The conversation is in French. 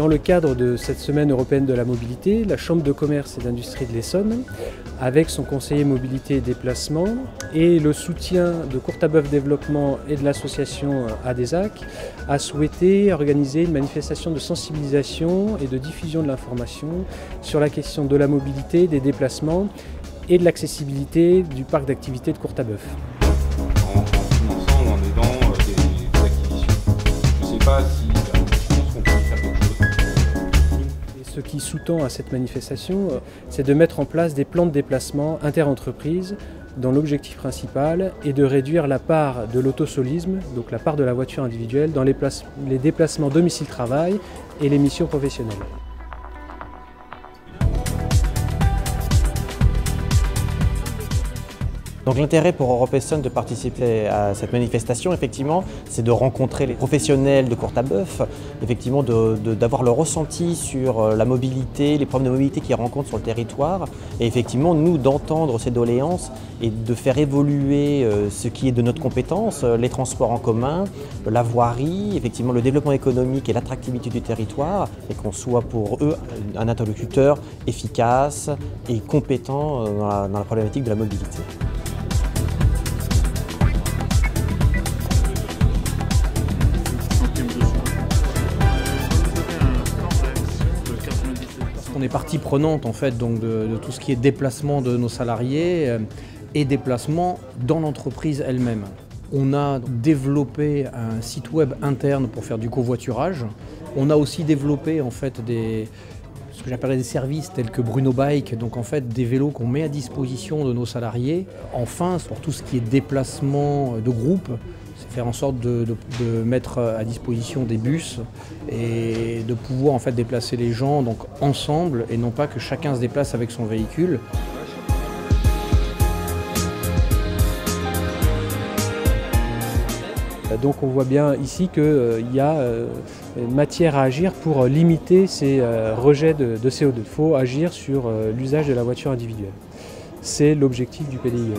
Dans le cadre de cette semaine européenne de la mobilité, la Chambre de commerce et d'industrie de l'Essonne, avec son conseiller mobilité et déplacement et le soutien de Courtabœuf Développement et de l'association ADESAC, a souhaité organiser une manifestation de sensibilisation et de diffusion de l'information sur la question de la mobilité, des déplacements et de l'accessibilité du parc d'activités de Courtabœuf. En finançant ou en aidant des acquisitions. Je ne sais pas si je pense qu'on peut faire quelque chose. Et ce qui sous-tend à cette manifestation, c'est de mettre en place des plans de déplacement interentreprises dont l'objectif principal est de réduire la part de l'autosolisme, donc la part de la voiture individuelle, dans les déplacements domicile-travail et les missions professionnelles. Donc l'intérêt pour Europe Essonne de participer à cette manifestation, effectivement, c'est de rencontrer les professionnels de Courtabœuf, effectivement d'avoir leur ressenti sur la mobilité, les problèmes de mobilité qu'ils rencontrent sur le territoire, et effectivement nous d'entendre ces doléances et de faire évoluer ce qui est de notre compétence, les transports en commun, la voirie, effectivement le développement économique et l'attractivité du territoire, et qu'on soit pour eux un interlocuteur efficace et compétent dans la problématique de la mobilité. On est partie prenante en fait donc de tout ce qui est déplacement de nos salariés et déplacement dans l'entreprise elle-même. On a développé un site web interne pour faire du covoiturage. On a aussi développé en fait ce que j'appellerais des services tels que Bruno Bike, donc en fait des vélos qu'on met à disposition de nos salariés. Enfin, pour tout ce qui est déplacement de groupe, c'est faire en sorte de mettre à disposition des bus et de pouvoir en fait déplacer les gens donc ensemble et non pas que chacun se déplace avec son véhicule. Donc on voit bien ici qu'il y a matière à agir pour limiter ces rejets de CO2. Il faut agir sur l'usage de la voiture individuelle. C'est l'objectif du PDIE.